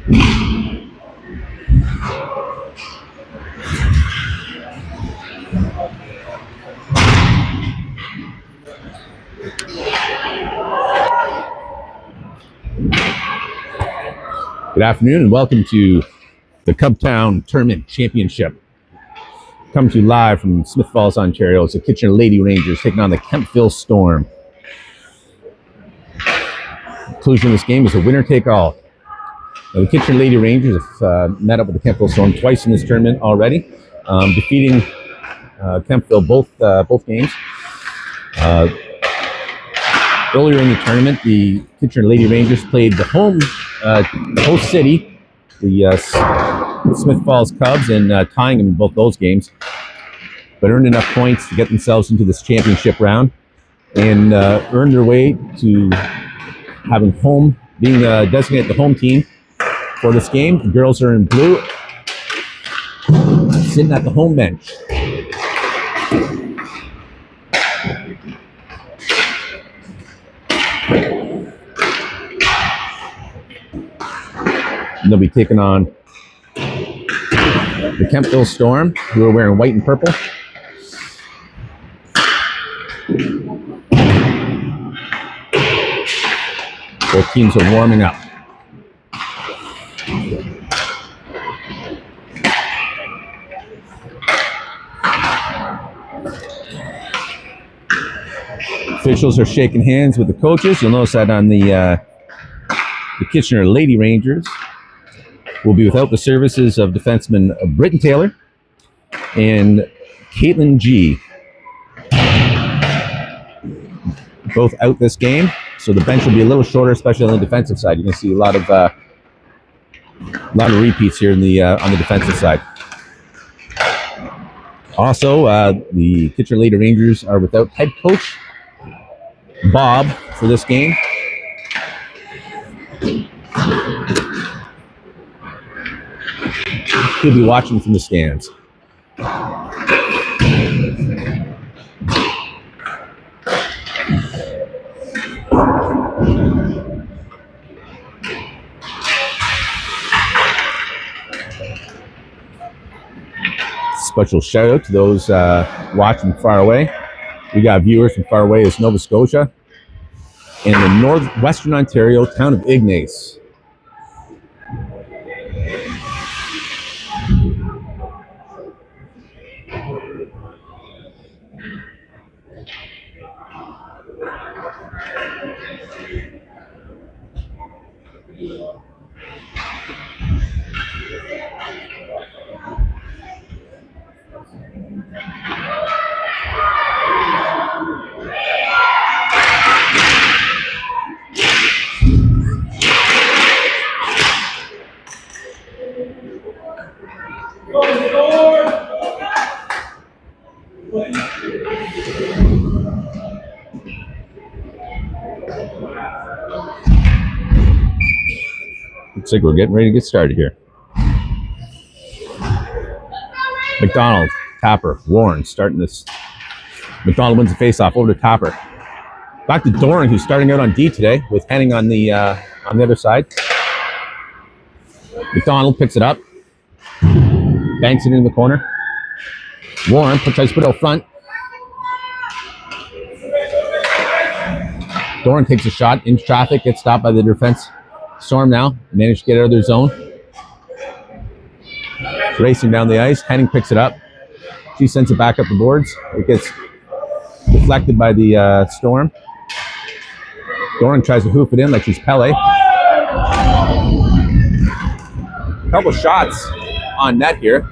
Good afternoon and welcome to the Cubtown Tournament Championship. Coming to you live from Smith Falls, Ontario. It's the Kitchener Lady Rangers taking on the Kempville Storm. Conclusion of this game is a winner-take-all. Now, the Kitchener Lady Rangers have met up with the Kempville Storm twice in this tournament already, defeating Kempville both games. Earlier in the tournament, the Kitchener Lady Rangers played the host city, the Smith Falls Cubs, and tying them in both those games, but earned enough points to get themselves into this championship round and earned their way to having being designated the home team for this game. The girls are in blue, sitting at the home bench. And they'll be taking on the Kempville Storm, who are wearing white and purple. Both teams are warming up. Officials are shaking hands with the coaches. You'll notice that on the Kitchener Lady Rangers will be without the services of defenseman Britton Taylor and Caitlin G. Both out this game, so the bench will be a little shorter, especially on the defensive side. You can see a lot of repeats here in the on the defensive side. Also, the Kitchener Lady Rangers are without head coach Bob for this game. He'll be watching from the stands. Special shout out to those watching far away. We got viewers from far away as Nova Scotia and the northwestern Ontario town of Ignace. Looks like we're getting ready to get started here. McDonald, Tapper, Warren starting this. McDonald wins the faceoff over to Tapper. Back to Doran, who's starting out on D today with Henning on the other side. McDonald picks it up, banks it in the corner. Warren tries to put it out front. Doran takes a shot in traffic, gets stopped by the defense. Storm now managed to get out of their zone. Racing down the ice. Henning picks it up. She sends it back up the boards. It gets deflected by the Storm. Doran tries to hoof it in like she's Pele. A couple shots on net here.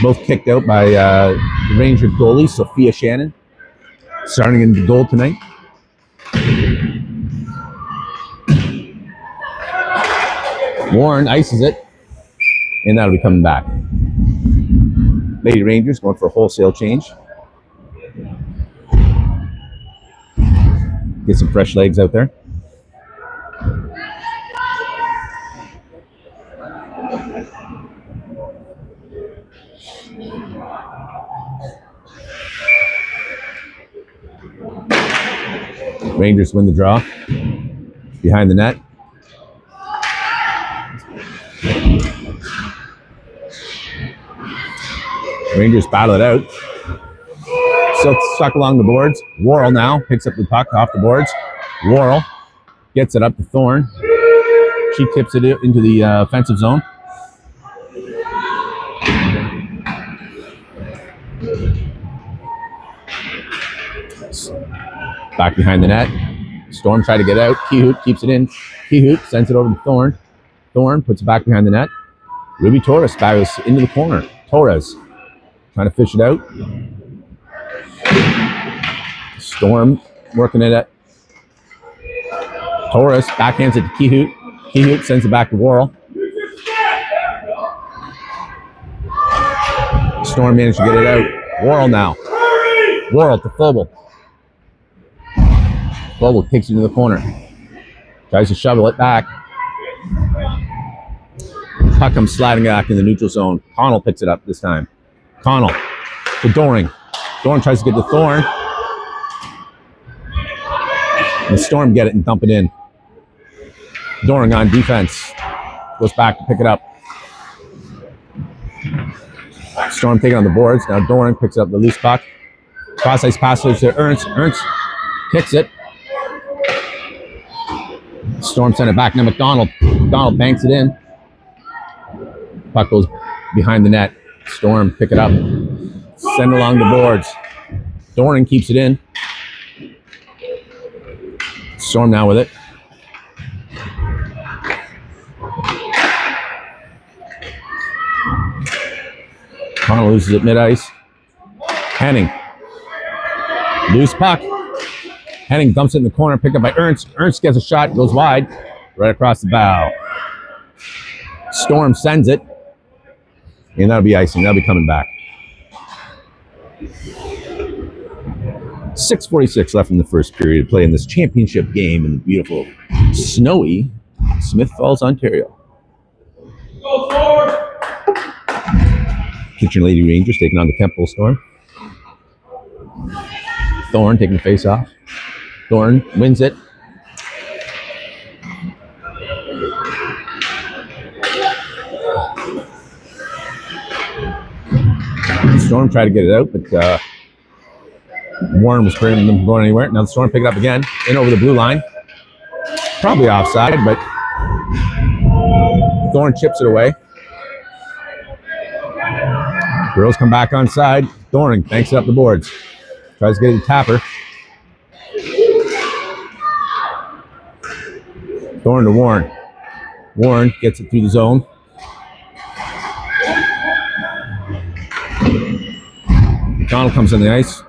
Both kicked out by the Ranger goalie, Sophia Shannon. Starting in the goal tonight. Warren ices it, and that'll be coming back. Lady Rangers going for a wholesale change. Get some fresh legs out there. Rangers win the draw. Behind the net. Rangers battle it out. Still stuck along the boards. Worrell now picks up the puck off the boards. Worrell gets it up to Thorne. She tips it into the offensive zone. Back behind the net. Storm tried to get out. Kehoot keeps it in. Kehoot sends it over to Thorne. Thorne puts it back behind the net. Ruby Torres battles into the corner. Torres trying to fish it out. Storm working it at Torres. Backhands it to Kehoot. Kehoot sends it back to Worrell. Storm managed to get it out. Worrell now. Worrell to Phobel. Phobel takes it to the corner. Tries to shovel it back. Puck comes sliding back in the neutral zone. Connell picks it up this time. Connell to Doring. Doring tries to get to Thorne. And the Storm get it and dump it in. Doring on defense. Goes back to pick it up. Storm taking on the boards. Now Doring picks up the loose puck. Cross-ice pass to Ernst. Ernst kicks it. Storm sent it back. Now McDonald. McDonald banks it in. Puck goes behind the net. Storm pick it up. Send along the boards. Doring keeps it in. Storm now with it. Connell loses it mid-ice. Henning. Loose puck. Henning dumps it in the corner, picked up by Ernst. Ernst gets a shot, goes wide, right across the bow. Storm sends it. And that'll be icing. That'll be coming back. 6:46 left in the first period, playing this championship game in the beautiful, snowy Smith Falls, Ontario. Kitchen Lady Rangers taking on the Kempville Storm. Thorne taking the face off. Thorne wins it. Storm tried to get it out, but Warren was preventing them from going anywhere. Now the Storm pick it up again, in over the blue line. Probably offside, but Thorne chips it away. Girls come back on side. Doring banks it up the boards. Tries to get it to Tapper. Thorne to Warren. Warren gets it through the zone. McDonald comes on the ice.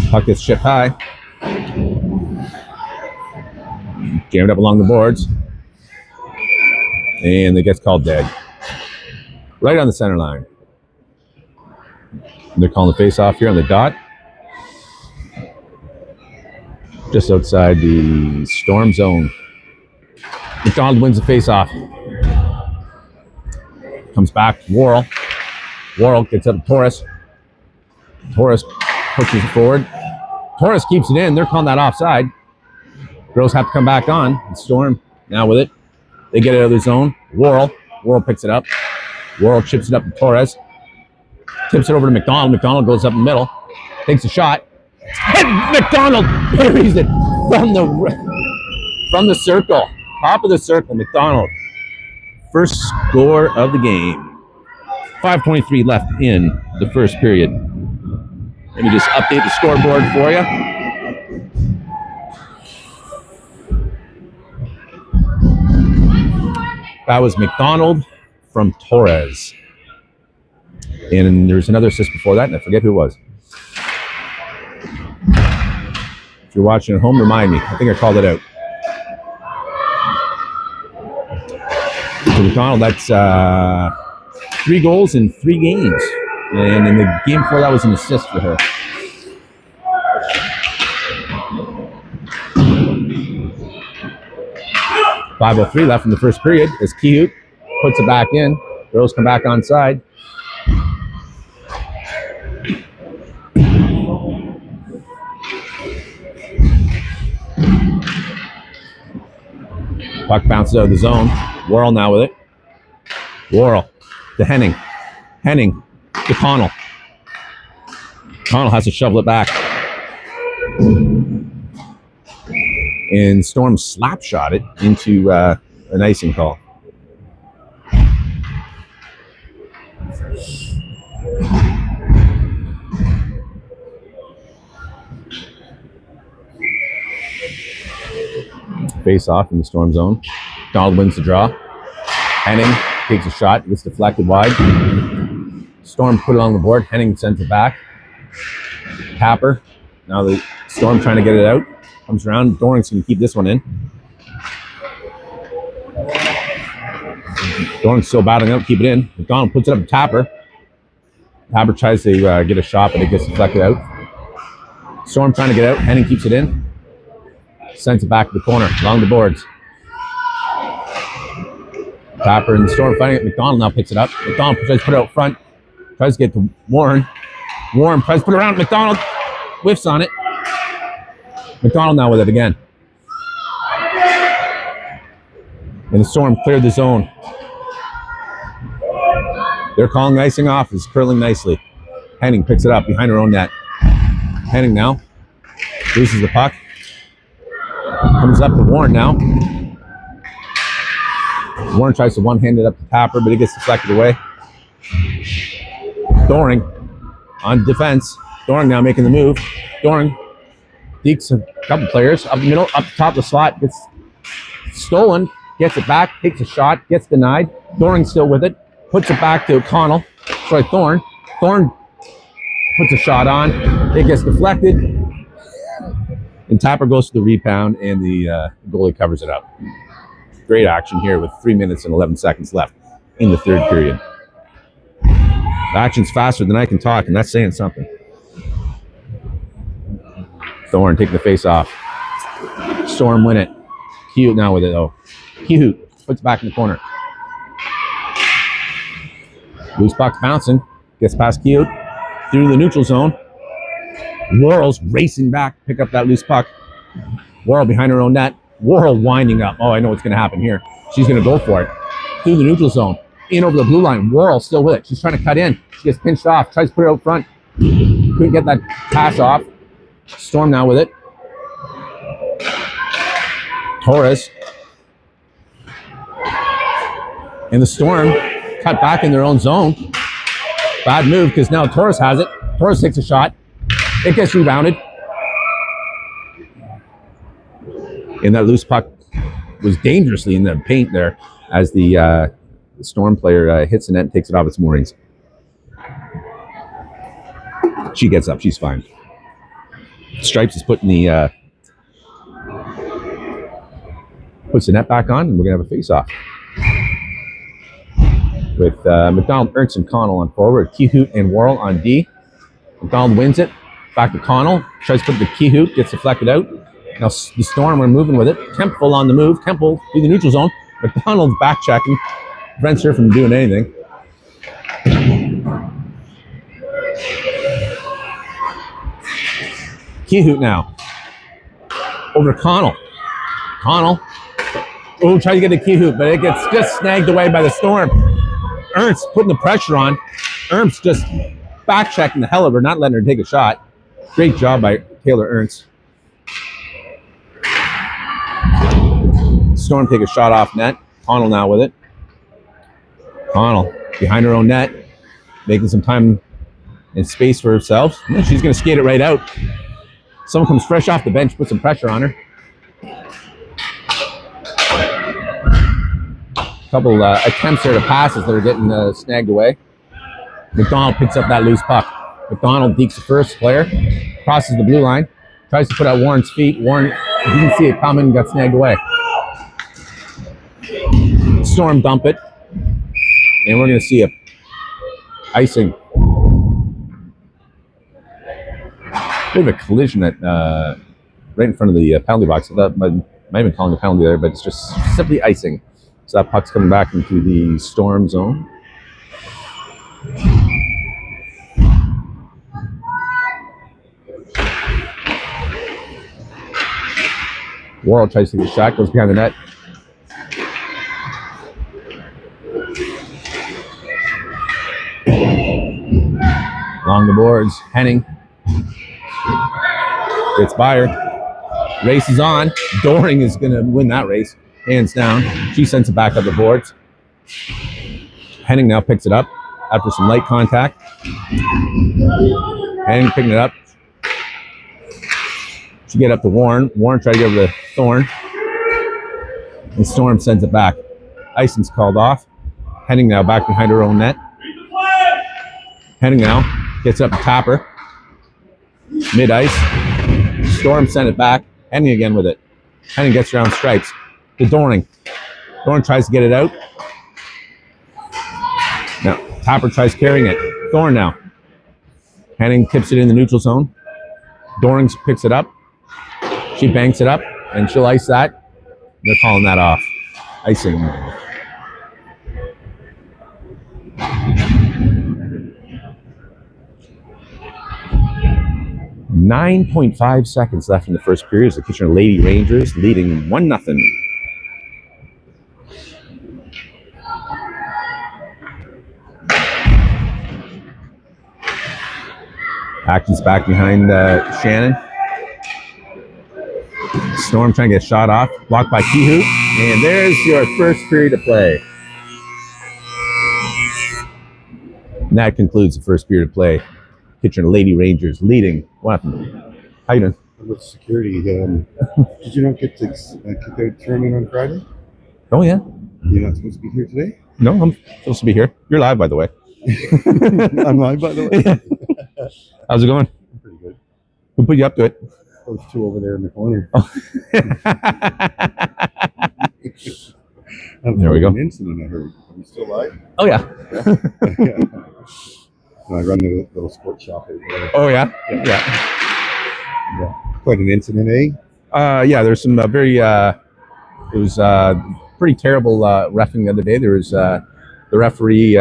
Puck gets shipped high. Jammed up along the boards. And it gets called dead. Right on the center line. They're calling the face-off here on the dot. Just outside the Storm zone. McDonald wins the face-off. Comes back to Worrell. Worrell gets up to Torres. Torres pushes it forward. Torres keeps it in. They're calling that offside. Girls have to come back on. Storm now with it. They get it out of the zone. Worrell. Worrell picks it up. Worrell chips it up to Torres. Tips it over to McDonald. McDonald goes up the middle. Takes a shot. And McDonald parries it from the circle. Top of the circle, McDonald. First score of the game. 5:23 left in the first period. Let me just update the scoreboard for you. That was McDonald from Torres. And there's another assist before that, and I forget who it was. If you're watching at home, remind me. I think I called it out. So McDonald, that's 3 goals in 3 games. And in the game before that was an assist for her. .503 left in the first period as Kehoot puts it back in. Girls come back on side. Puck bounces out of the zone. Worrell now with it. Worrell to Henning. Henning to Connell. Connell has to shovel it back. And Storm slap shot it into an icing call. Face off in the Storm zone. Donald wins the draw. Henning takes a shot. It gets deflected wide. Storm put it on the board. Henning sends it back. Tapper. Now the Storm trying to get it out. Comes around. Doring's going to keep this one in. Doring's still battling out. Keep it in. McDonald puts it up to Tapper. Tapper tries to get a shot, but it gets deflected out. Storm trying to get out. Henning keeps it in. Sends it back to the corner, along the boards. Tapper and the Storm fighting it. McDonald now picks it up. McDonald tries to put it out front. Tries to get to Warren. Warren tries to put it around. McDonald whiffs on it. McDonald now with it again. And the Storm cleared the zone. They're calling icing off. It's curling nicely. Henning picks it up behind her own net. Henning now loses the puck. Comes up to Warren now. Warren tries to one-hand it up to Tapper, but it gets deflected away. Doring on defense. Doring now making the move. Doring dekes a couple players up the middle, up the top of the slot. Gets stolen, gets it back, takes a shot, gets denied. Doring still with it. Puts it back to Connell. Sorry, Thorne. Thorne puts a shot on. It gets deflected. And Tapper goes to the rebound, and the goalie covers it up. Great action here with 3 minutes and 11 seconds left in the third period. The action's faster than I can talk, and that's saying something. Thorne taking the face off. Storm win it. Cute now with it, though. Cute puts it back in the corner. Loose puck bouncing. Gets past Cute. Through the neutral zone. Worrell's racing back, pick up that loose puck. Worrell behind her own net. Worrell winding up. Oh, I know what's going to happen here. She's going to go for it. Through the neutral zone. In over the blue line. Worrell still with it. She's trying to cut in. She gets pinched off. Tries to put it out front. Couldn't get that pass off. Storm now with it. Torres. And the Storm cut back in their own zone. Bad move because now Torres has it. Torres takes a shot. It gets rebounded. And that loose puck was dangerously in the paint there as the Storm player hits the net and takes it off its moorings. She gets up. She's fine. Stripes is putting the puts the net back on, and we're going to have a face-off. With McDonald, Ernst, and Connell on forward. Keyhoot and Worrell on D. McDonald wins it. Back to Connell. Tries to put the Keyhoot. Gets deflected out. Now the Storm are moving with it. Kempville on the move. Kempville through the neutral zone. McDonald's back checking. Prevents her from doing anything. Keyhoot now. Over to Connell. Connell. Oh, try to get a Keyhoot, but it gets just snagged away by the Storm. Ernst putting the pressure on. Ernst just back checking the hell of her, not letting her take a shot. Great job by Taylor Ernst. Storm take a shot off net. Connell now with it. Connell behind her own net, making some time and space for herself. And she's going to skate it right out. Someone comes fresh off the bench, put some pressure on her. Couple attempts there to passes that are getting snagged away. McDonald picks up that loose puck. McDonald dekes the first player, crosses the blue line, tries to put out Warren's feet. Warren didn't see it coming, got snagged away. Storm dump it, and we're going to see a icing. Bit of a collision at right in front of the penalty box. That might have been calling a penalty there, but it's just simply icing. So that puck's coming back into the Storm zone. Worrell tries to get a shot, goes behind the net. Along the boards, Henning gets by her. Race is on. Doring is going to win that race, hands down. She sends it back up the boards. Henning now picks it up after some light contact. Henning picking it up. She get up to Warren. Warren tried to get over to Thorne. And Storm sends it back. Icing's called off. Henning now back behind her own net. Henning now gets up to Tapper. Mid-ice. Storm sent it back. Henning again with it. Henning gets around stripes. To Doring. Doring tries to get it out. Now, Tapper tries carrying it. Thorne now. Henning tips it in the neutral zone. Doring picks it up. She banks it up, and she'll ice that. They're calling that off. Icing. .5 seconds left in the first period as the Kitchener Lady Rangers leading 1-0. Acton's back behind Shannon. Storm trying to get a shot off. Blocked by Kihu. And there's your first period of play. And that concludes the first period of play. Kitchener Lady Rangers leading 1-0. How you doing? With security, did you not get to kick out tournament on Friday? Oh, yeah. You're not supposed to be here today? No, I'm supposed to be here. You're live, by the way. I'm live, by the way. How's it going? Pretty good. Who put you up to it? Those two over there in the corner. Oh. There we go. An incident I heard. Are we still live? Oh, yeah. Yeah. I run the little sports shop out there. Oh, yeah? Yeah. Quite an incident, eh? Yeah, there's some very, it was pretty terrible reffing the other day. There was, the referee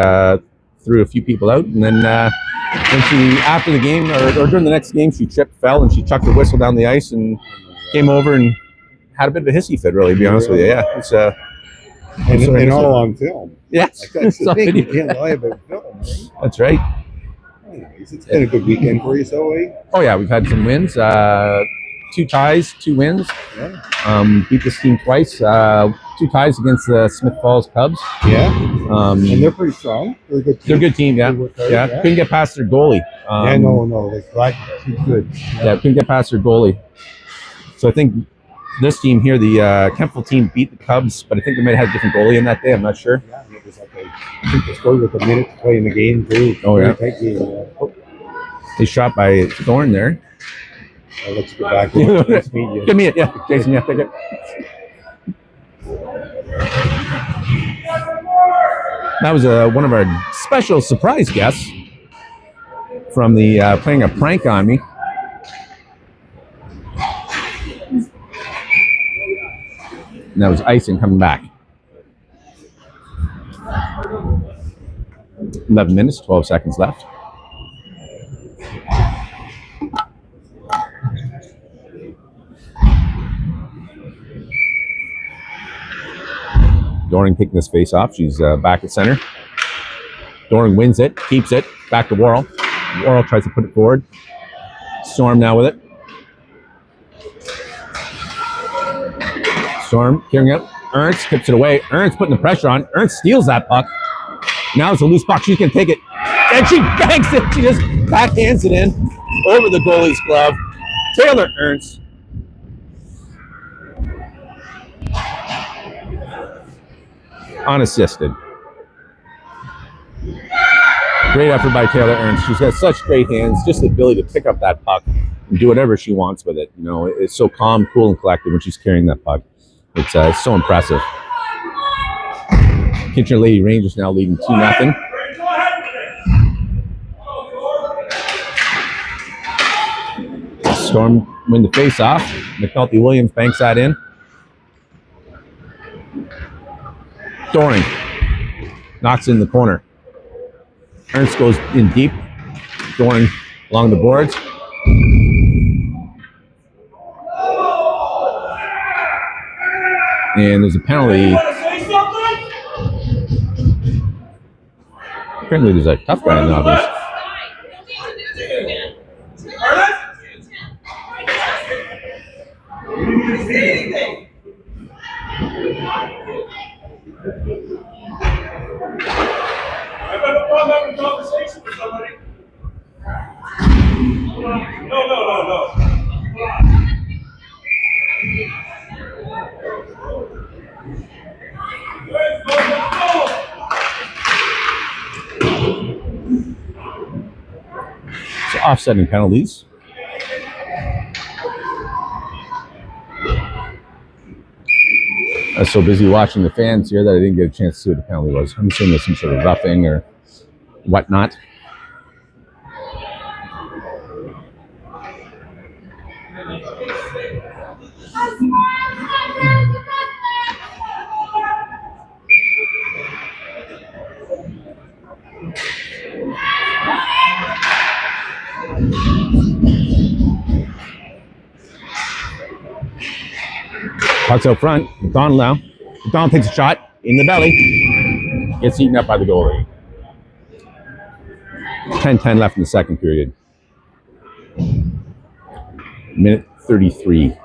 threw a few people out, and then when she, after the game, or during the next game, she tripped, fell, and she chucked her whistle down the ice and came over and had a bit of a hissy fit, really, to be honest with you. Yeah, it's and all on film. Yes. Like, that's the thing, you can't lie about film, right? That's right. Anyways, it's been a good weekend for you, so, eh? Oh, yeah, we've had some wins. 2 ties, 2 wins. Yeah. Beat this team twice. 2 ties against the Smith Falls Cubs. Yeah. And they're pretty strong. They're a good team. They're a good team, yeah. Yeah. Couldn't get past their goalie. No. They're glad too good. Yeah, couldn't get past their goalie. So I think this team here, the Kempville team, beat the Cubs, but I think they might have had a different goalie in that day. I'm not sure. Yeah, it was like I think they scored with a minute to play in the game, too. Oh, yeah. Tight game, yeah. They shot by Thorne there. Let's get back to this media. Give me it, yeah. Jason, yeah, take it. That was one of our special surprise guests from the playing a prank on me. And that was Icing coming back. 11 minutes, 12 seconds left. Doring taking this face off. She's back at center. Doring wins it, keeps it, back to Worrell. Worrell tries to put it forward. Storm now with it. Storm carrying it. Ernst tips it away. Ernst putting the pressure on. Ernst steals that puck. Now it's a loose puck. She can take it. And she banks it. She just backhands it in over the goalie's glove. Taylor Ernst. Unassisted. Great effort by Taylor Ernst. She's got such great hands, just the ability to pick up that puck and do whatever she wants with it. You know, it's so calm, cool, and collected when she's carrying that puck. It's so impressive. Kitchener Lady Rangers now leading 2-0. Storm win the face-off. McNulty Williams banks that in. Doring knocks in the corner. Ernst goes in deep. Doring along the boards. And there's a penalty. Apparently there's a tough guy in the office. Having a conversation with somebody. No. So offsetting penalties. I was so busy watching the fans here that I didn't get a chance to see what the penalty was. I'm assuming there's some sort of roughing or whatnot. Puck's out front. McDonald now. McDonald takes a shot in the belly. Gets eaten up by the goalie. 10-10 left in the second period. Minute 33.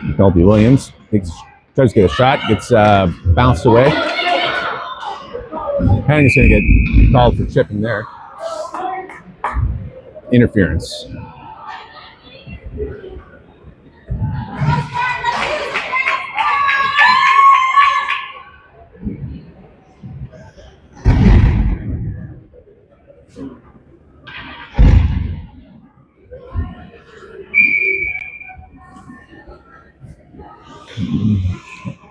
McNulty Williams tries to get a shot, gets bounced away. Hanning's going to get called for chipping there. Interference.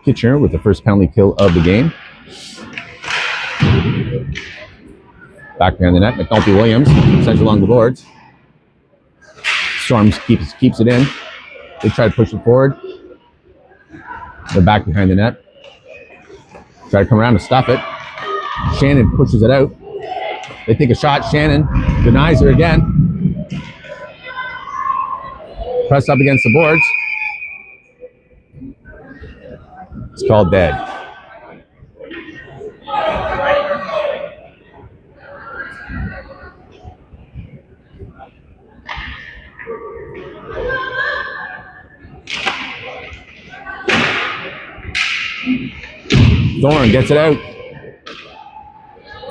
Kitchener with the first penalty kill of the game. Back behind the net, McNulty Williams sends it along the boards. Storm keeps it in. They try to push it forward. They're back behind the net. Try to come around to stuff it. Shannon pushes it out. They take a shot. Shannon denies her again. Press up against the boards. It's called dead. Thorne gets it out.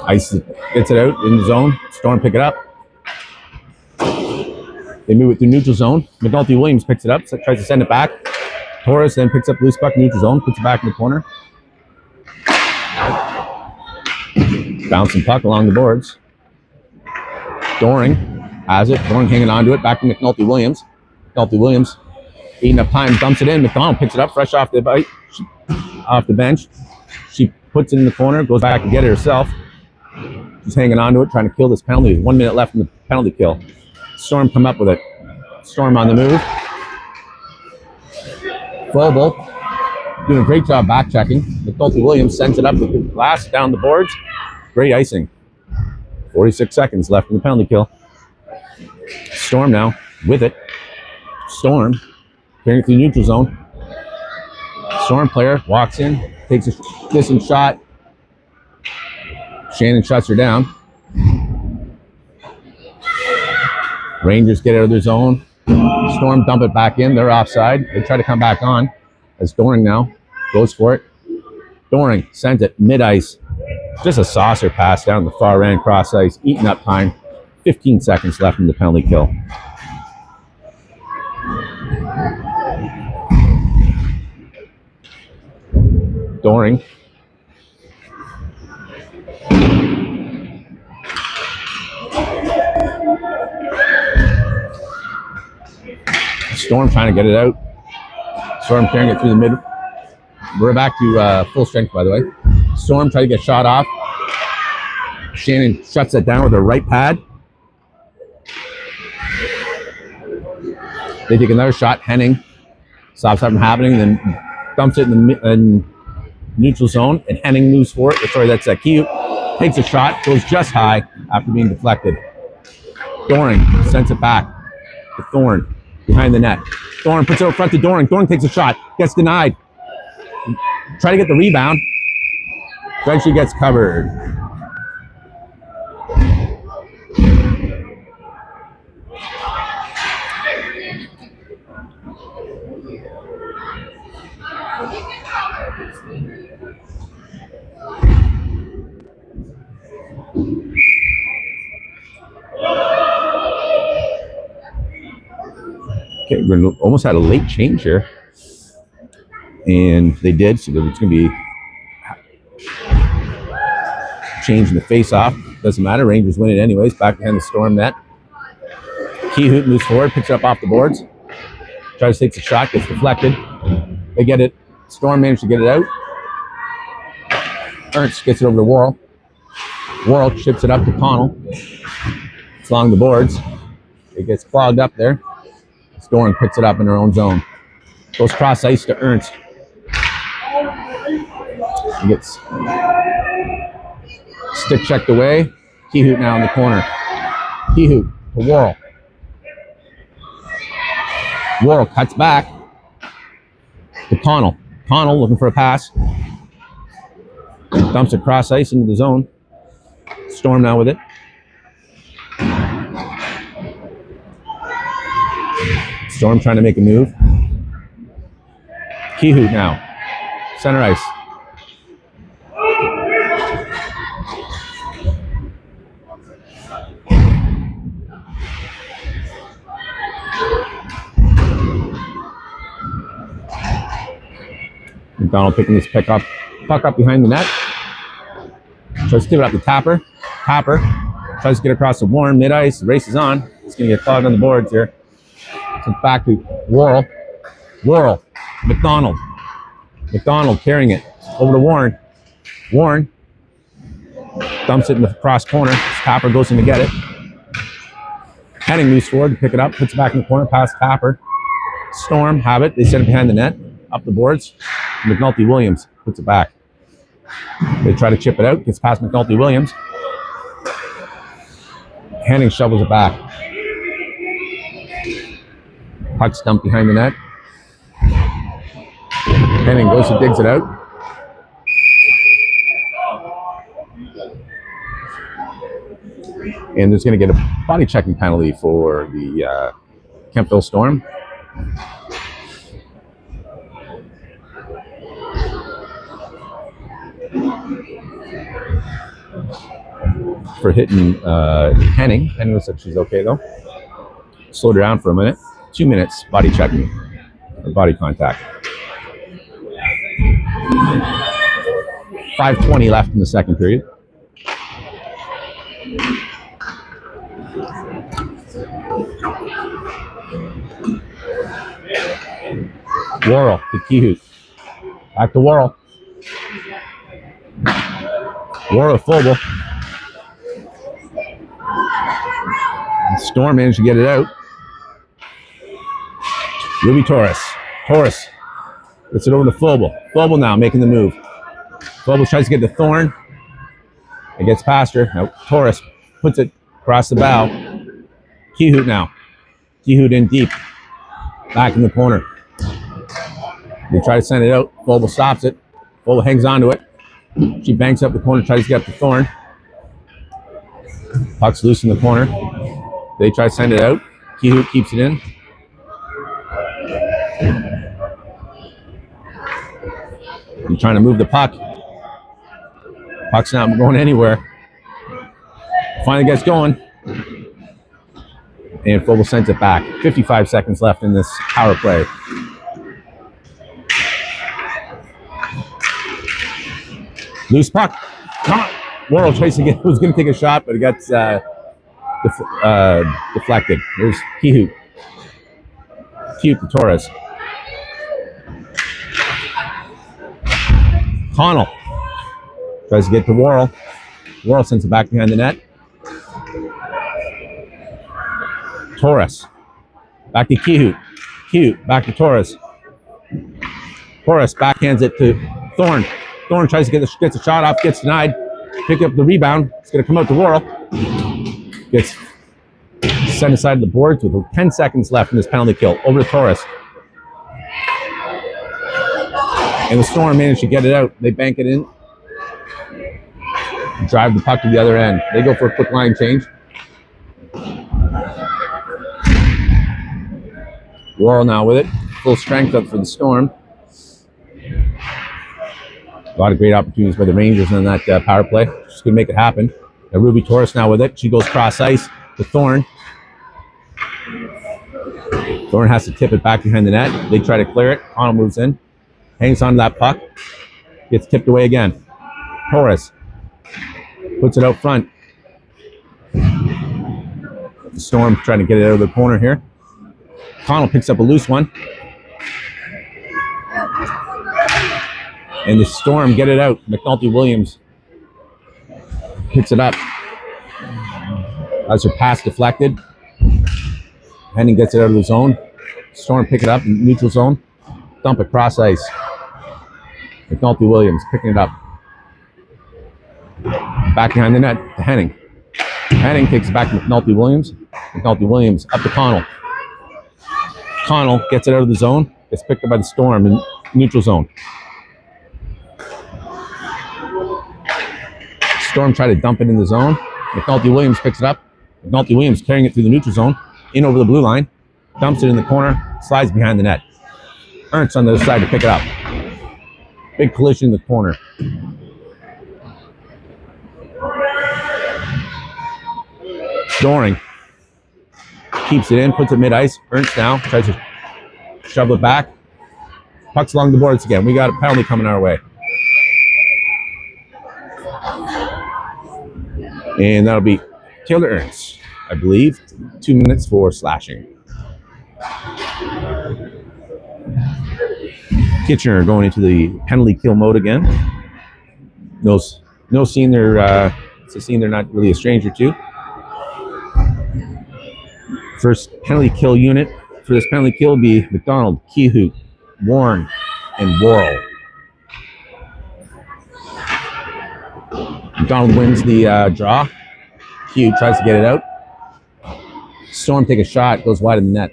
Ice gets it out in the zone. Storm pick it up. They move it through neutral zone. McNulty Williams picks it up, tries to send it back. Torres then picks up loose puck, neutral zone, puts it back in the corner. Bouncing puck along the boards. Doring has it. Doring hanging on to it. Back to McNulty Williams. McNulty Williams eating up time, dumps it in. McDonald picks it up fresh off the bench. She puts it in the corner, goes back to get it herself. She's hanging on to it, trying to kill this penalty. There's 1 minute left in the penalty kill. Storm come up with it. Storm on the move. Vogel doing a great job back checking. McNulty Williams sends it up with the glass down the boards. Great icing. 46 seconds left in the penalty kill. Storm now with it. Storm carrying it through the neutral zone. Storm player walks in, takes a distance shot. Shannon shuts her down. Rangers get out of their zone. Storm dump it back in. They're offside. They try to come back on. As Doring now goes for it. Doring sends it mid-ice. Just a saucer pass down the far end, cross ice, eating up time. 15 seconds left in the penalty kill. Doring. Storm trying to get it out. Storm carrying it through the mid. We're back to full strength, by the way. Storm trying to get shot off. Shannon shuts it down with her right pad. They take another shot. Henning stops that from happening, then dumps it in neutral zone, and Henning moves for it. Sorry, that's cute. Takes a shot, goes just high after being deflected. Doring sends it back to Thorne. behind the net. Thorn puts it out front to Doring. Doring takes a shot, gets denied. Try to get the rebound. Eventually gets covered. Okay, we're almost had a late change here. And they did, so it's going to be changing the face-off. Doesn't matter, Rangers win it anyways. Back behind the Storm net. Kehoot moves forward, picks it up off the boards. Tries to take the shot, gets deflected. They get it. Storm managed to get it out. Ernst gets it over to Worrell. Worrell chips it up to Connell. It's along the boards. It gets clogged up there. Storm puts it up in their own zone. Goes cross ice to Ernst. He gets stick checked away. Kehoot now in the corner. Kehoot to Worrell. Worrell cuts back to Connell. Connell looking for a pass. Dumps it cross ice into the zone. Storm now with it. Storm trying to make a move. Kehoot now. Center ice. McDonald picking this puck up behind the net. Tries to give it up to Tapper. Tapper tries to get across the Warren mid-ice. Race is on. It's going to get clogged on the boards here. So back to Worrell. Worrell. McDonald. McDonald carrying it over to Warren. Warren dumps it in the cross corner. Tapper goes in to get it. Henning moves forward to pick it up. Puts it back in the corner. Past Tapper. Storm have it. They send it behind the net. Up the boards. McNulty Williams puts it back. They try to chip it out. Gets past McNulty Williams. Henning shovels it back. Puck's dumped behind the net. Henning goes and digs it out. And there's going to get a body checking penalty for the Kempville Storm. For hitting Henning. Henning looks like she's okay though. Slowed her down for a minute. 2 minutes body checking or body contact. 5:20 left in the second period. Worrell to Kehoot. Back to Worrell. Worrell Fogel. Storm managed to get it out. Ruby Torres. Torres gets it over to Fogel. Fogel now making the move. Fogel tries to get to Thorn. It gets past her. Now Torres puts it across the bow. Kehoot now. Kehoot in deep. Back in the corner. They try to send it out. Fogel stops it. Fogel hangs onto it. She banks up the corner, tries to get up to Thorn. Puck's loose in the corner. They try to send it out. Kehoot keeps it in. He's trying to move the puck. Puck's not going anywhere. Finally gets going. And Fogel sends it back. 55 seconds left in this power play. Loose puck. Come on. Worrell tries to get, was going to take a shot, but it got deflected. Here's Kehoot. Kehoot to Torres. Connell tries to get to Worrell. Worrell sends it back behind the net. Torres. Back to Kehoot. Kehoot back to Torres. Torres backhands it to Thorn. Thorn tries to gets a shot off, gets denied. Pick up the rebound. It's going to come out to Worrell. Gets Center side of the boards with 10 seconds left in this penalty kill. Over to Torres. And the Storm managed to get it out. They bank it in. Drive the puck to the other end. They go for a quick line change. Laurel now with it. Full strength up for the Storm. A lot of great opportunities by the Rangers on that power play. Just going to make it happen. Now Ruby Torres now with it. She goes cross ice to Thorne. Thorne has to tip it back behind the net. They try to clear it. Connell moves in. Hangs on to that puck. Gets tipped away again. Torres puts it out front. The Storm trying to get it out of the corner here. Connell picks up a loose one. And the Storm get it out. McNulty Williams picks it up. As her pass deflected. Henning gets it out of the zone. Storm pick it up in neutral zone. Dump it cross ice. McNulty Williams picking it up. Back behind the net to Henning. Henning takes it back to McNulty Williams. McNulty Williams up to Connell. Connell gets it out of the zone. Gets picked up by the Storm in neutral zone. Storm try to dump it in the zone. McNulty Williams picks it up. McNulty Williams carrying it through the neutral zone. In over the blue line. Dumps it in the corner. Slides behind the net. Ernst on the other side to pick it up. Big collision in the corner. Doring keeps it in, puts it mid-ice. Ernst now tries to shove it back. Puck's along the boards again. We got a penalty coming our way. And that'll be Taylor Ernst, I believe. 2 minutes for slashing. Kitchener going into the penalty kill mode again. No scene they're it's a scene they're not really a stranger to. First penalty kill unit for this penalty kill will be McDonald, Kehoe, Warren, and Worrell. McDonald wins the draw. Kehoe tries to get it out. Storm take a shot, goes wide of the net.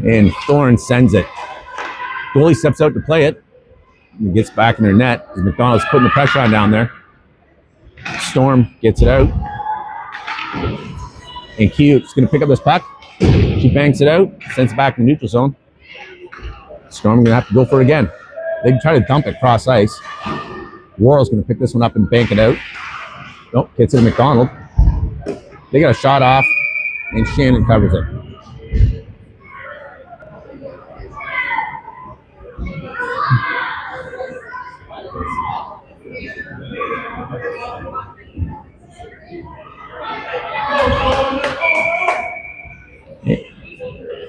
And Thorne sends it. Goalie steps out to play it. And gets back in her net. McDonald's putting the pressure on down there. Storm gets it out. And Kehoe's going to pick up this puck. She banks it out. Sends it back in the neutral zone. Storm going to have to go for it again. They can try to dump it cross ice. Worrell's going to pick this one up and bank it out. Nope, gets it to McDonald. They got a shot off. And Shannon covers it.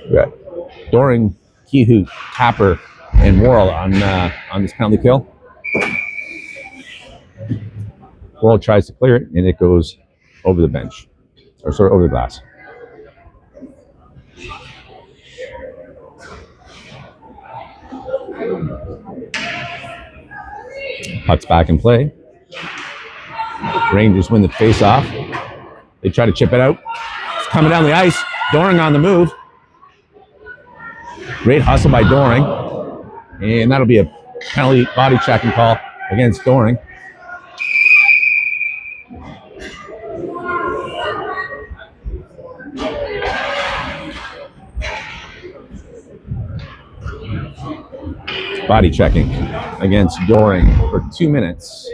Yeah. Doring, Kehoe, Tapper, and Worrell on this penalty kill. Worrell tries to clear it, and it goes over the bench, or sort of over the glass. Puck's back in play. Rangers win the face-off. They try to chip it out. It's coming down the ice. Doring on the move. Great hustle by Doring. And that'll be a penalty body checking call against Doring. Body checking against Doring for 2 minutes.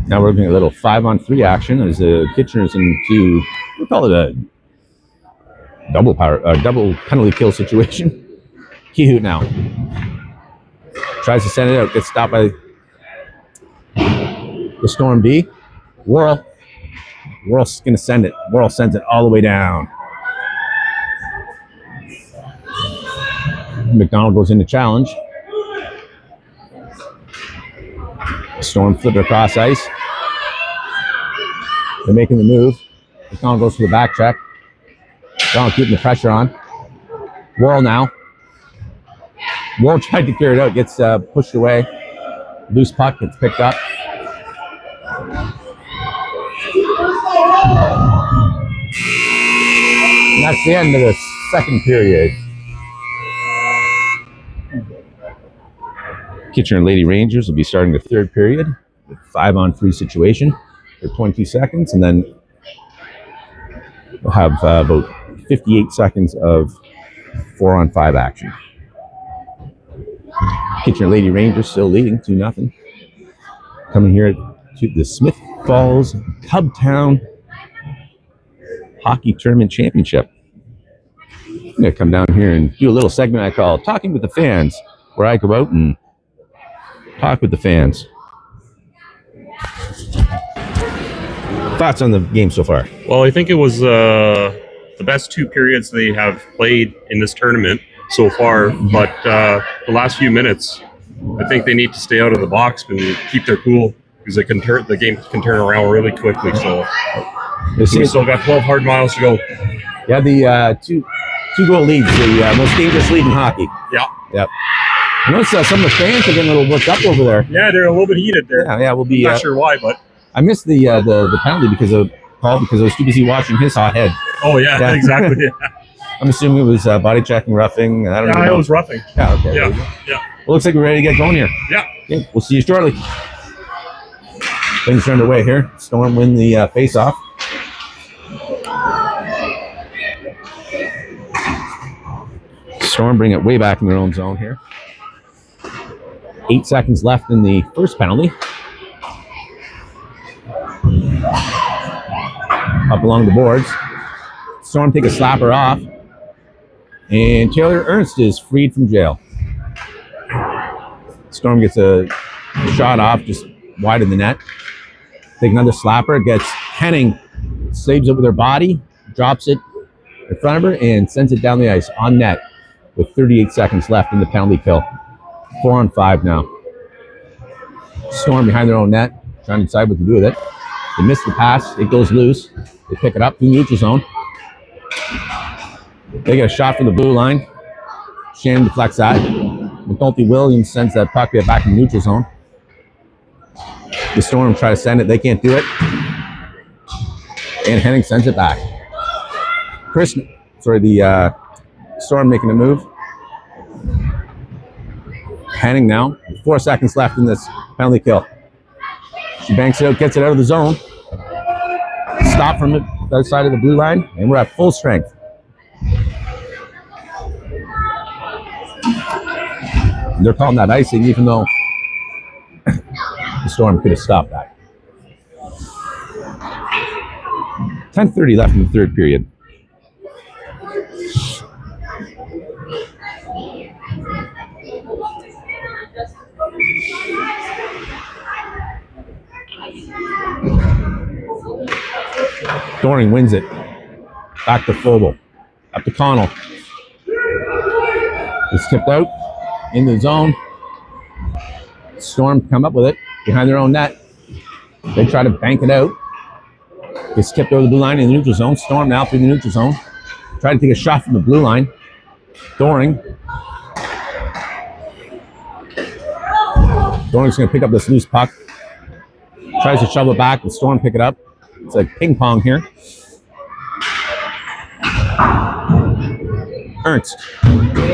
Now we're looking at a little 5-on-3 action as the Kitchener's into, we'll call it a double penalty kill situation. Kehoe now tries to send it out, gets stopped by the Storm B. Worrell's going to send it. Worrell sends it all the way down. McDonald goes in to challenge. Storm flipped across ice. They're making the move. McDonald goes for the back check. McDonald keeping the pressure on. Worrell now. Worrell tried to clear it out, gets pushed away. Loose puck gets picked up. That's the end of the second period. Kitchener Lady Rangers will be starting the third period with 5-on-3 situation for 22 seconds, and then we'll have about 58 seconds of 4-on-5 action. Kitchener Lady Rangers still leading 2-0. Coming here to the Smith Falls Cubtown Hockey Tournament Championship. I'm going to come down here and do a little segment I call Talking with the Fans, where I go out and talk with the fans. Thoughts on the game so far? Well, I think it was the best 2 periods they have played in this tournament so far, but the last few minutes, I think they need to stay out of the box and keep their cool, because the game can turn around really quickly. So we still got 12 hard miles to go. Yeah, the two-goal leads, the most dangerous lead in hockey. Yeah. Yep. I noticed some of the fans are getting a little worked up over there. Yeah, they're a little bit heated there. Yeah, we'll be. Not sure why, but I missed the penalty because I was too busy watching his hot head. oh yeah. Exactly. Yeah. I'm assuming it was body checking, roughing. I don't know. Yeah, it was roughing. Yeah. Okay. Yeah. Well, looks like we're ready to get going here. Yeah. Okay, we'll see you shortly. Things are underway here. Storm win the face-off. Storm bring it way back in their own zone here. 8 seconds left in the first penalty. Up along the boards. Storm take a slapper off. And Taylor Ernst is freed from jail. Storm gets a shot off just wide of the net. Take another slapper. Gets Henning, saves it with her body, drops it in front of her, and sends it down the ice on net with 38 seconds left in the penalty kill. 4-on-5 now. Storm behind their own net, trying to decide what to do with it. They miss the pass. It goes loose. They pick it up through neutral zone. They get a shot from the blue line. Shannon deflects that. McNulty Williams sends that puck back in neutral zone. The Storm try to send it. They can't do it. And Henning sends it back. The Storm making a move. Henning now. 4 seconds left in this penalty kill. She banks it out, gets it out of the zone. Stop from the other side of the blue line, and we're at full strength. They're calling that icing, even though the Storm could have stopped that. 10:30 left in the third period. Doring wins it. Back to Phobel. Up to Connell. It's tipped out. In the zone. Storm come up with it. Behind their own net. They try to bank it out. Gets tipped over the blue line in the neutral zone. Storm now through the neutral zone. Try to take a shot from the blue line. Doring's going to pick up this loose puck. Tries to shove it back. The Storm pick it up. It's like ping pong here. Ernst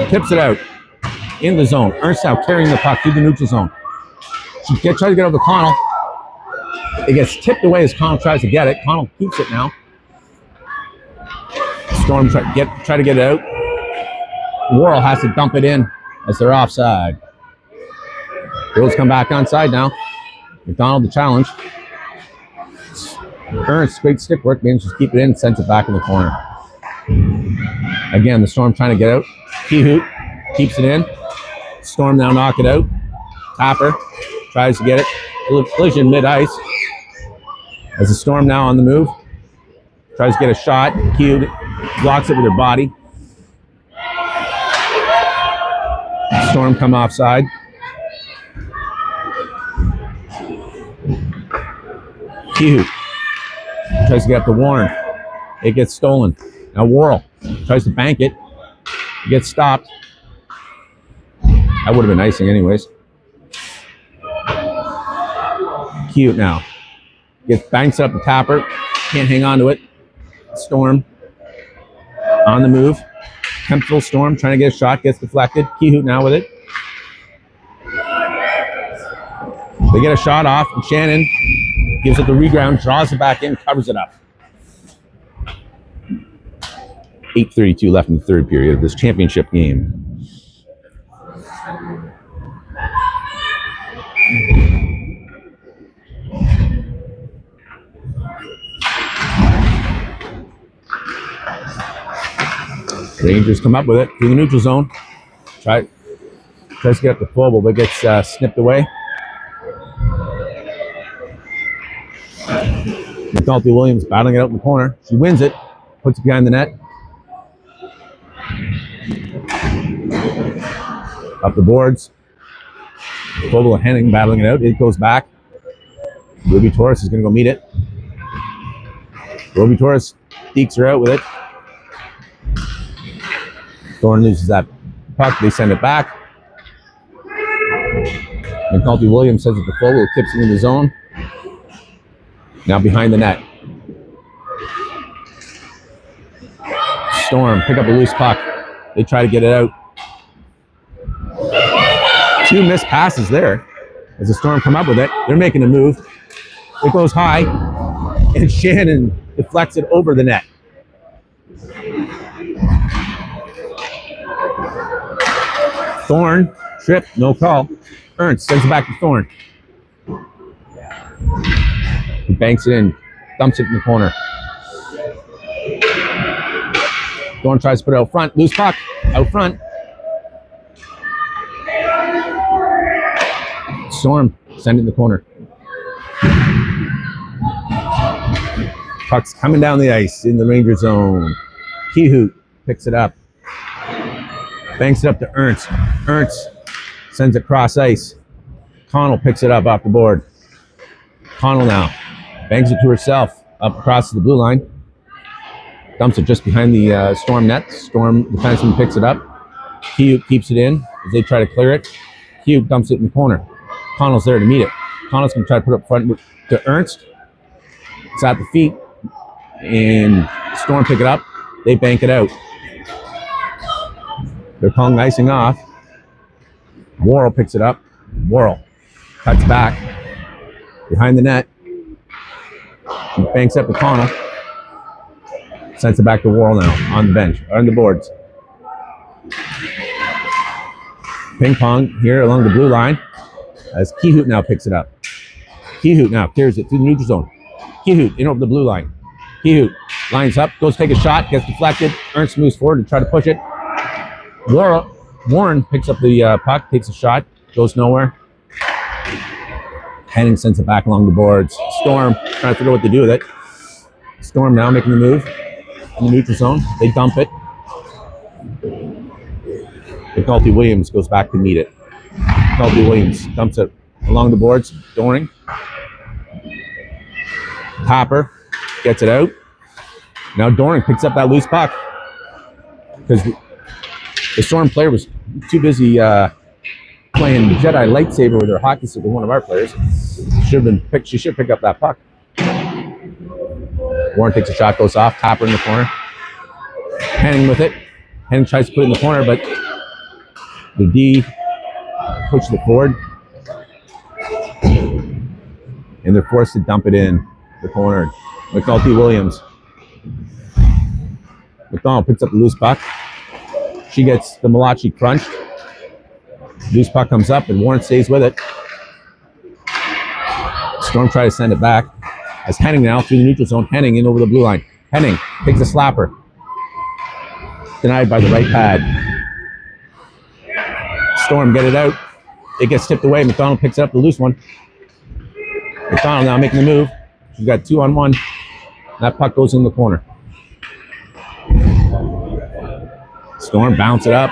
tips it out in the zone. Ernst now carrying the puck through the neutral zone. She tries to get over to Connell. It gets tipped away as Connell tries to get it. Connell keeps it now. Storm try to get it out. Worrell has to dump it in as they're offside. Girls come back onside now. McDonald the challenge. Ernst, great stick work, manages to keep it in and sends it back in the corner. Again, the Storm trying to get out. Kehoot keeps it in. Storm now knock it out. Tapper tries to get it. Collision mid-ice. As the Storm now on the move. Tries to get a shot. Kehoot blocks it with her body. Storm come offside. Kehoot tries to get up to Warren. It gets stolen. Now Worrell tries to bank it. Gets stopped. That would have been icing anyways. Cute now. Gets banks up the Tapper. Can't hang on to it. Storm On the move. Kempville Storm trying to get a shot, gets deflected. Kehoot now with it. They get a shot off, and Shannon gives it the reground, draws it back in, covers it up. 8:32 left in the third period of this championship game. Rangers come up with it through the neutral zone. Tries to get up the full, but gets snipped away. McNulty Williams battling it out in the corner. She wins it, puts it behind the net. Up the boards. Vogel and Henning battling it out. It goes back. Ruby Torres is going to go meet it. Ruby Torres dekes her out with it. Thorne loses that puck. They send it back. McNulty Williams sends it to Vogel. Tips it in the zone. Now behind the net. Storm pick up a loose puck. They try to get it out. Two missed passes there. As the Storm come up with it, they're making a move. It goes high, and Shannon deflects it over the net. Thorne, trip, no call. Ernst sends it back to Thorne. He banks it in, dumps it in the corner. Thorne tries to put it out front. Loose puck, out front. Storm, send it in the corner. Puck's coming down the ice in the Ranger zone. Kehoot picks it up. Banks it up to Ernst. Ernst sends it cross ice. Connell picks it up off the board. Connell now bangs it to herself up across the blue line. Dumps it just behind the Storm net. Storm defenseman picks it up. Kehoot keeps it in as they try to clear it. Kehoot dumps it in the corner. Connell's there to meet it. Connell's going to try to put it up front to Ernst. It's at the feet. And Storm pick it up. They bank it out. They're calling icing off. Worrell picks it up. Worrell cuts back behind the net. She banks up to Connell. Sends it back to Worrell now on the bench, on the boards. Ping pong here along the blue line as Kehoot now picks it up. Kehoot now clears it through the neutral zone. Kehoot in over the blue line. Kehoot lines up, goes take a shot, gets deflected. Ernst moves forward to try to push it. Warren picks up the puck, takes a shot, goes nowhere. Henning sends it back along the boards. Storm trying to figure out what to do with it. Storm now making the move in the neutral zone. They dump it. McNulty Williams goes back to meet it. McNulty Williams dumps it along the boards. Doring. Hopper gets it out. Now Doring picks up that loose puck because the Storm player was too busy playing the Jedi lightsaber with her hockey stick with one of our players. She should pick up that puck. Warren takes a shot, goes off. Hopper in the corner. Henning with it. Henning tries to put it in the corner, but the D pushes it forward. And they're forced to dump it in the corner. McNulty Williams. McDonald picks up the loose puck. She gets the Malachi crunched. Loose puck comes up and Warren stays with it. Storm tries to send it back. As Henning now through the neutral zone. Henning in over the blue line. Henning takes a slapper. Denied by the right pad. Storm get it out. It gets tipped away. McDonald picks up the loose one. McDonald now making the move. She's got 2-on-1. That puck goes in the corner. Storm bounce it up.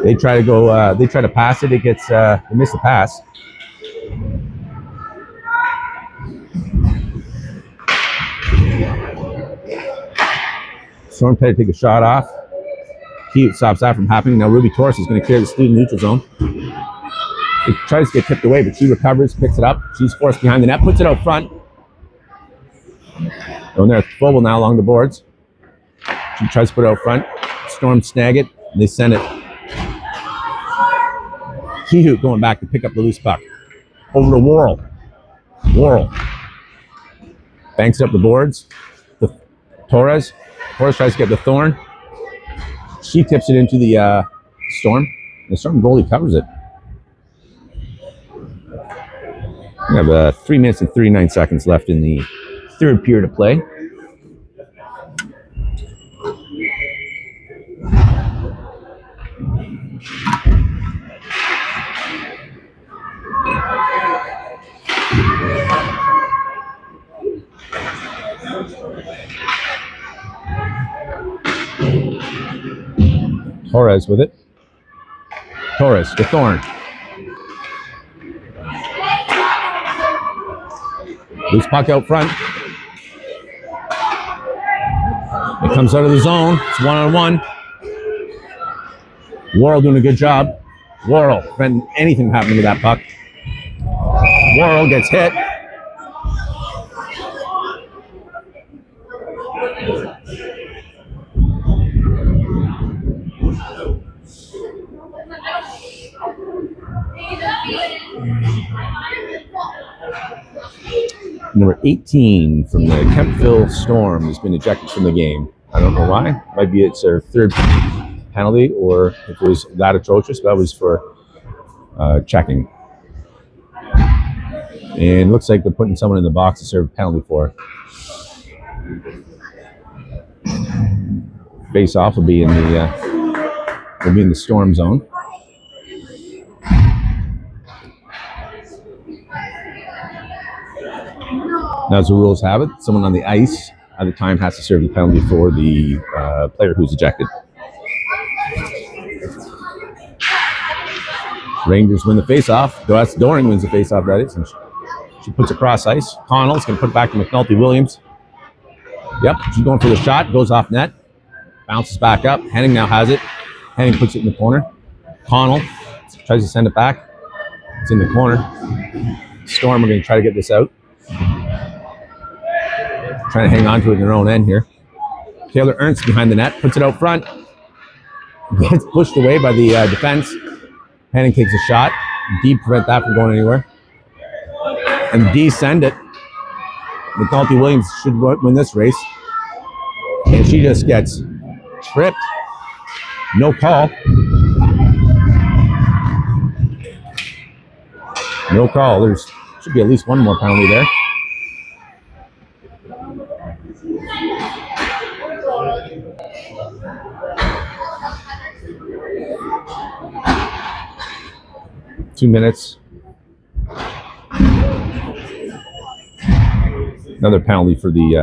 They try to go. They try to pass it. It gets. They miss the pass. Storm tried to take a shot off. He stops that from happening. Now Ruby Torres is going to clear the student neutral zone. It tries to get tipped away, but she recovers, picks it up. She's forced behind the net, puts it out front. Going there, Vogel now along the boards. She tries to put it out front. Storm snag it, and they send it. Kehout going back to pick up the loose puck. Over to Worrell. Worrell banks it up the boards. Torres tries to get the Thorn. She tips it into the Storm. The Storm goalie covers it. We have 3 minutes and 39 seconds left in the third period of play. Torres with it. Torres to Thorn. Loose puck out front. It comes out of the zone. It's one-on-one. Worrell doing a good job. Worrell preventing anything happening to that puck. Worrell gets hit. Number 18 from the Kempville Storm has been ejected from the game. I don't know why. Might be it's their third penalty, or if it was that atrocious, that was for checking. And looks like they're putting someone in the box to serve a penalty for. Face off will be in the Storm zone. Now, as the rules have it, someone on the ice at the time has to serve the penalty for the player who's ejected. Rangers win the face-off. That's Doring wins the face-off, that is. And she puts it across ice. Connell's going to put it back to McNulty Williams. Yep, she's going for the shot. Goes off net. Bounces back up. Henning now has it. Henning puts it in the corner. Connell tries to send it back. It's in the corner. Storm are going to try to get this out. Trying to hang on to it in their own end here. Taylor Ernst behind the net, puts it out front. Gets pushed away by the defense. Henning takes a shot. D prevent that from going anywhere. And D send it. McNulty Williams should win this race. And she just gets tripped. No call. No call. There should be at least one more penalty there. Two minutes. Another penalty for the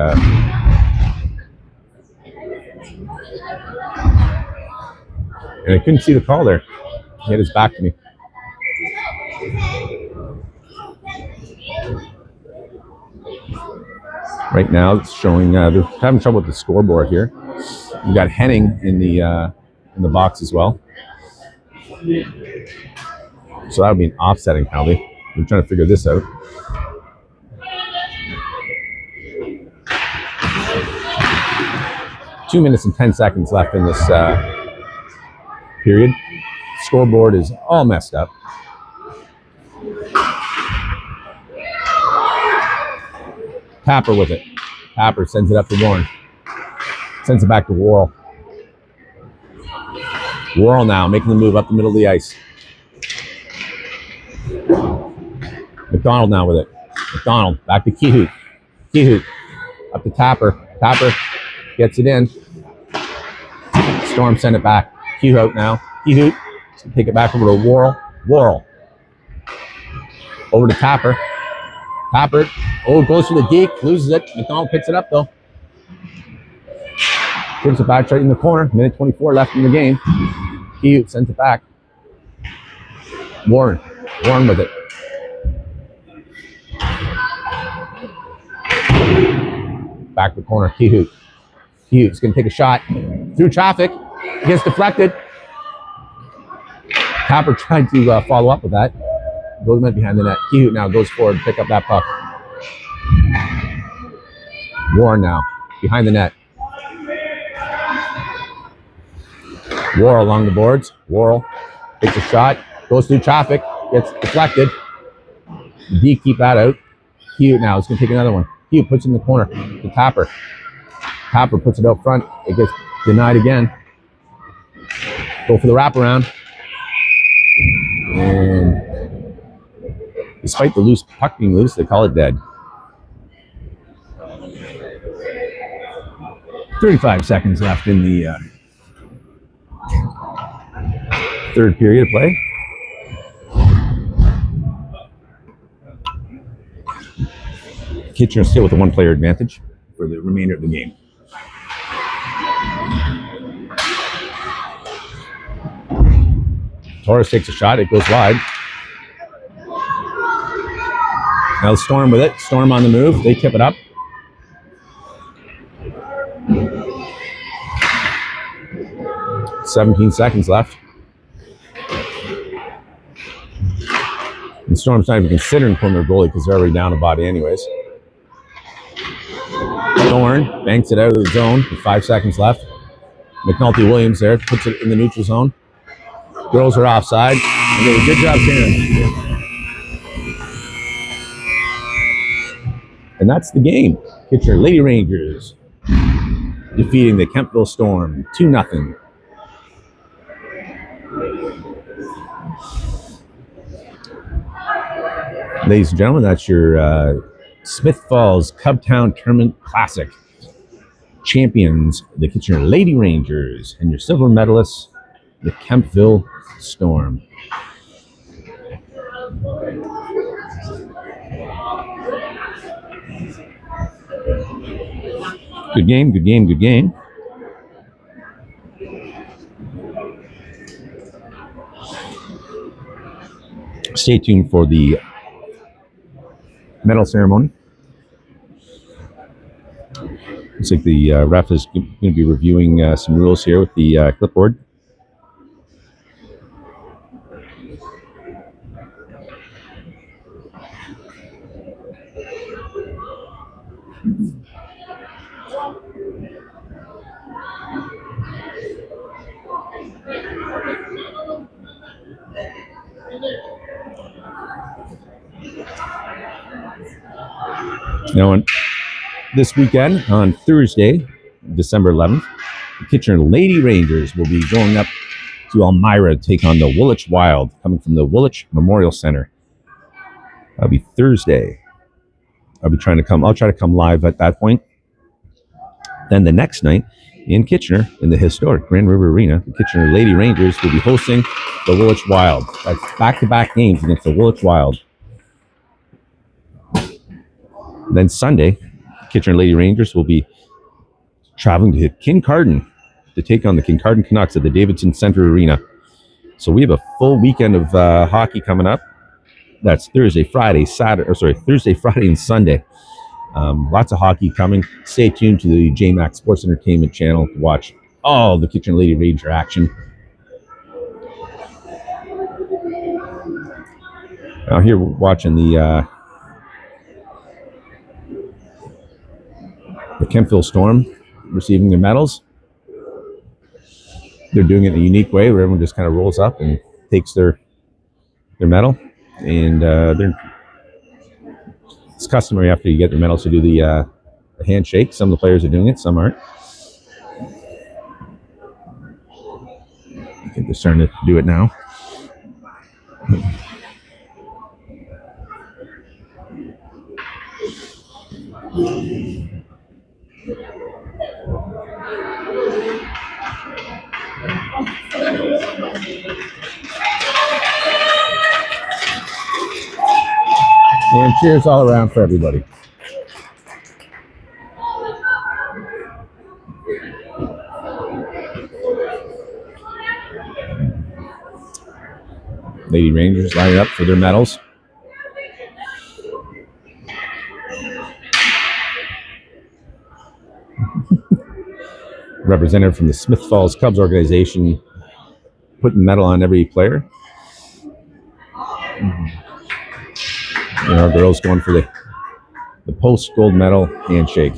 and I couldn't see the call there. He had his back to me. Right now it's showing they're having trouble with the scoreboard here. We got Henning in the box as well. So that would be an offsetting penalty. We're trying to figure this out. Two minutes and 10 seconds left in this period. Scoreboard is all messed up. Tapper with it. Tapper sends it up to Warren. Sends it back to Worrell. Worrell now making the move up the middle of the ice. McDonald now with it. McDonald back to Kehout. Kehout up to Tapper. Tapper gets it in. Storm send it back. Kehout now. Kehout take it back over to Worrell. Worrell over to Tapper. Tapper. Oh, goes for the deke. Loses it. McDonald picks it up though. Gives it back right in the corner. Minute 24 left in the game. Kehout sends it back. Warren with it. Back to the corner, Kehout. Kehout's going to take a shot through traffic. It gets deflected. Tapper tried to follow up with that. Goes behind the net. Kehout now goes forward to pick up that puck. Warren now behind the net. Worrell along the boards. Worrell takes a shot, goes through traffic, gets deflected. D keep that out. Hugh now is going to take another one. Hugh puts it in the corner to Tapper. Tapper puts it out front. It gets denied again. Go for the wraparound. And despite the loose puck being loose, they call it dead. 35 seconds left in the third period of play. Kitchener still with a one-player advantage for the remainder of the game. Torres takes a shot. It goes wide. Now the Storm with it. Storm on the move. They tip it up. "17 seconds left. And Storm's not even considering pulling their goalie because they're already down a body anyways. Thorne banks it out of the zone with 5 seconds left. McNulty Williams there puts it in the neutral zone. Girls are offside. They did a good job clearing. And that's the game. Kitchener Lady Rangers defeating the Kempville Storm 2-0. Ladies and gentlemen, that's your Smith Falls Cubtown Tournament Classic. Champions, the Kitchener Lady Rangers, and your silver medalists, the Kempville Storm. Good game, good game, good game. Stay tuned for the medal ceremony. Looks like the ref is going to be reviewing some rules here with the clipboard. Now, this weekend, on Thursday, December 11th, the Kitchener Lady Rangers will be going up to Elmira to take on the Woolwich Wild, coming from the Woolwich Memorial Center. That'll be Thursday. I'll try to come live at that point. Then the next night, in Kitchener, in the historic Grand River Arena, the Kitchener Lady Rangers will be hosting the Woolwich Wild. That's back-to-back games against the Woolwich Wild. Then Sunday, Kitchener Lady Rangers will be traveling to Kincardine to take on the Kincardine Canucks at the Davidson Center Arena. So we have a full weekend of hockey coming up. That's Thursday, Friday, and Sunday. Lots of hockey coming. Stay tuned to the JMax Sports Entertainment channel to watch all the Kitchener Lady Ranger action. Now here we're watching the Kempville Storm receiving their medals. They're doing it in a unique way where everyone just kind of rolls up and takes their medal. And it's customary after you get their medals to do the handshake. Some of the players are doing it, some aren't. I think they're starting to do it now. And cheers all around for everybody. Lady Rangers lining up for their medals. Representative from the Smith Falls Cubs organization putting medal on every player. And our girls going for the post gold medal handshake.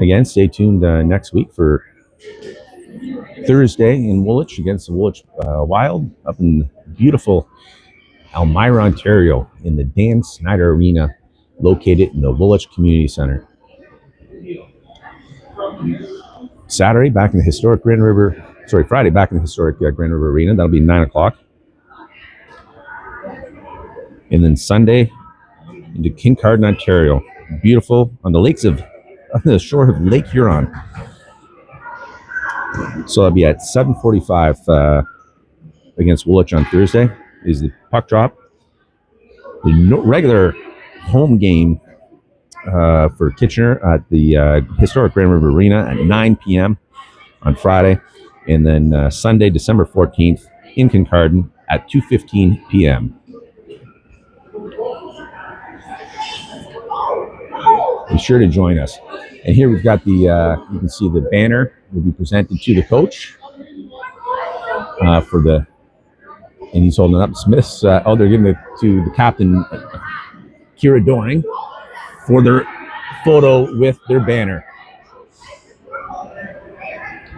Again, stay tuned next week for Thursday in Woolwich against the Woolwich Wild up in beautiful Elmira, Ontario, in the Dan Snyder Arena, located in the Woolwich Community Center. Saturday, back in the historic Grand River. Sorry, Friday, back in the historic Grand River Arena. That'll be 9 o'clock. And then Sunday into Kincardine, Ontario. Beautiful on the shore of Lake Huron. So that'll be at 7:45 against Woolwich on Thursday. Is the puck drop. The regular home game for Kitchener at the historic Grand River Arena at 9 p.m. on Friday. And then Sunday, December 14th in Kincardine at 2:15 p.m. Be sure to join us. And here we've got you can see the banner will be presented to the coach and he's holding up Smith's. They're giving it to the captain, Kira Doring, for their photo with their banner.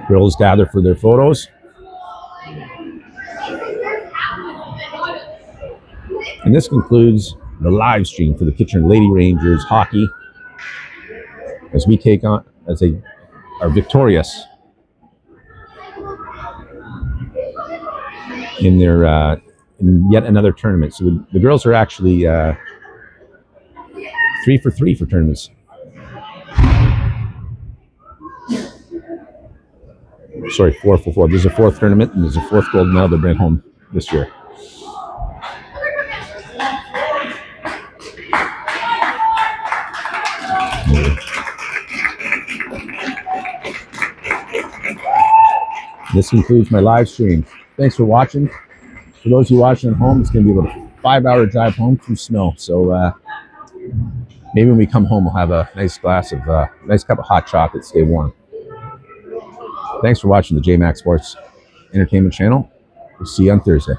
Girls gather for their photos. And this concludes the live stream for the Kitchener Lady Rangers hockey as we take on, as they are victorious in their in yet another tournament. So the girls are actually 3 for 3 for tournaments. Sorry, 4 for 4. There's a fourth tournament, and there's a fourth gold medal to bring home this year. This concludes my live stream. Thanks for watching. For those of you watching at home, it's going to be about a 5-hour drive home through snow. So maybe when we come home, we'll have a nice cup of hot chocolate, stay warm. Thanks for watching the JMax Sports Entertainment Channel. We'll see you on Thursday.